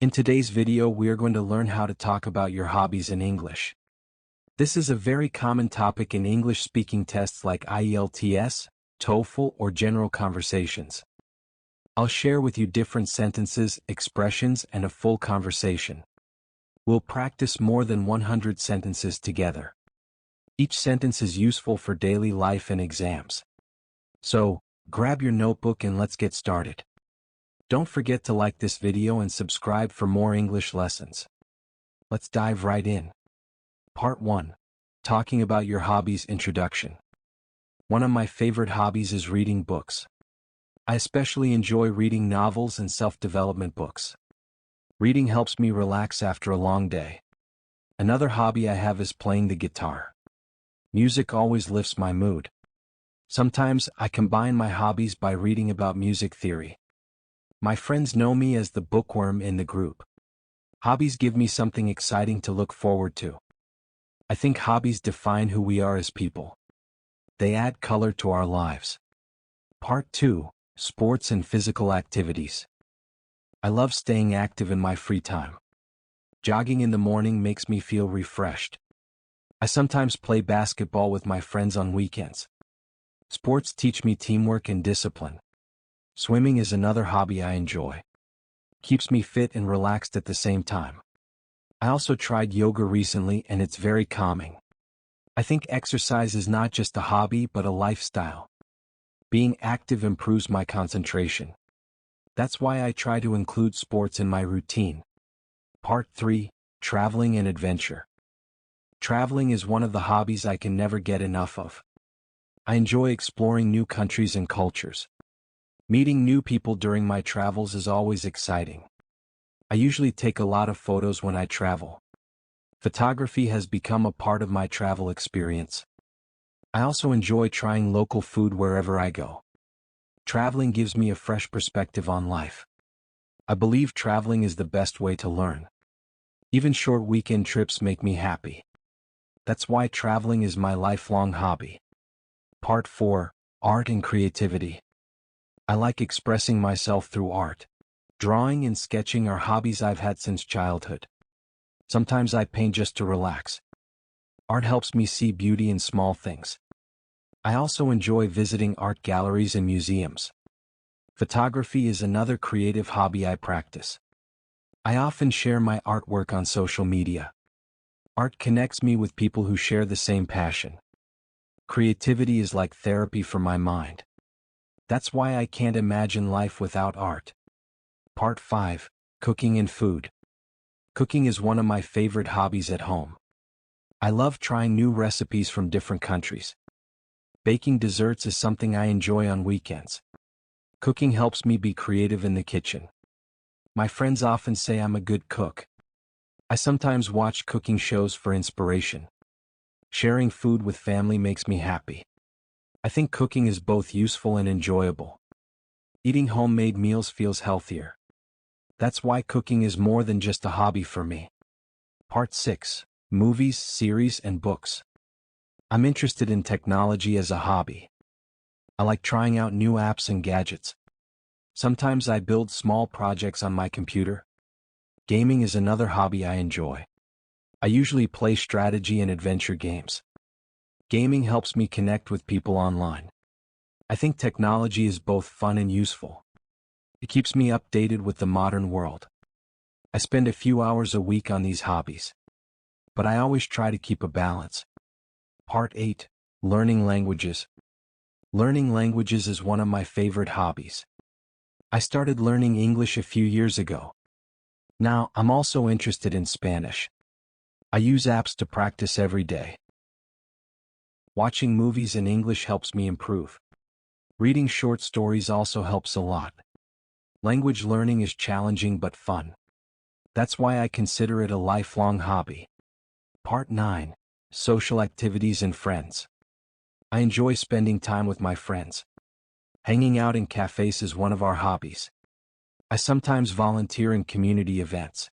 In today's video, we are going to learn how to talk about your hobbies in English. This is a very common topic in English speaking tests like IELTS, TOEFL, or general conversations. I'll share with you different sentences, expressions, and a full conversation. We'll practice more than 100 sentences together. Each sentence is useful for daily life and exams. So, grab your notebook and let's get started. Don't forget to like this video and subscribe for more English lessons. Let's dive right in. Part 1. Talking about your hobbies. Introduction. One of my favorite hobbies is reading books. I especially enjoy reading novels and self-development books. Reading helps me relax after a long day. Another hobby I have is playing the guitar. Music always lifts my mood. Sometimes I combine my hobbies by reading about music theory. My friends know me as the bookworm in the group. Hobbies give me something exciting to look forward to. I think hobbies define who we are as people. They add color to our lives. Part 2. Sports and physical activities. I love staying active in my free time. Jogging in the morning makes me feel refreshed. I sometimes play basketball with my friends on weekends. Sports teach me teamwork and discipline. Swimming is another hobby I enjoy. Keeps me fit and relaxed at the same time. I also tried yoga recently and it's very calming. I think exercise is not just a hobby but a lifestyle. Being active improves my concentration. That's why I try to include sports in my routine. Part 3. Traveling and adventure. Traveling is one of the hobbies I can never get enough of. I enjoy exploring new countries and cultures. Meeting new people during my travels is always exciting. I usually take a lot of photos when I travel. Photography has become a part of my travel experience. I also enjoy trying local food wherever I go. Traveling gives me a fresh perspective on life. I believe traveling is the best way to learn. Even short weekend trips make me happy. That's why traveling is my lifelong hobby. Part 4. Art and creativity. I like expressing myself through art. Drawing and sketching are hobbies I've had since childhood. Sometimes I paint just to relax. Art helps me see beauty in small things. I also enjoy visiting art galleries and museums. Photography is another creative hobby I practice. I often share my artwork on social media. Art connects me with people who share the same passion. Creativity is like therapy for my mind. That's why I can't imagine life without art. Part 5. Cooking and food. Cooking is one of my favorite hobbies at home. I love trying new recipes from different countries. Baking desserts is something I enjoy on weekends. Cooking helps me be creative in the kitchen. My friends often say I'm a good cook. I sometimes watch cooking shows for inspiration. Sharing food with family makes me happy. I think cooking is both useful and enjoyable. Eating homemade meals feels healthier. That's why cooking is more than just a hobby for me. Part 6. Movies, series, and books. I'm interested in technology as a hobby. I like trying out new apps and gadgets. Sometimes I build small projects on my computer. Gaming is another hobby I enjoy. I usually play strategy and adventure games. Gaming helps me connect with people online. I think technology is both fun and useful. It keeps me updated with the modern world. I spend a few hours a week on these hobbies. But I always try to keep a balance. Part 8. Learning languages. Learning languages is one of my favorite hobbies. I started learning English a few years ago. Now, I'm also interested in Spanish. I use apps to practice every day. Watching movies in English helps me improve. Reading short stories also helps a lot. Language learning is challenging but fun. That's why I consider it a lifelong hobby. Part 9. Social activities and friends. I enjoy spending time with my friends. Hanging out in cafes is one of our hobbies. I sometimes volunteer in community events.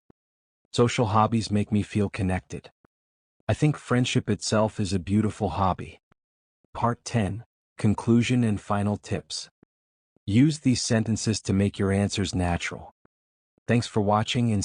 Social hobbies make me feel connected. I think friendship itself is a beautiful hobby. Part 10. Conclusion and final tips. Use these sentences to make your answers natural. Thanks for watching and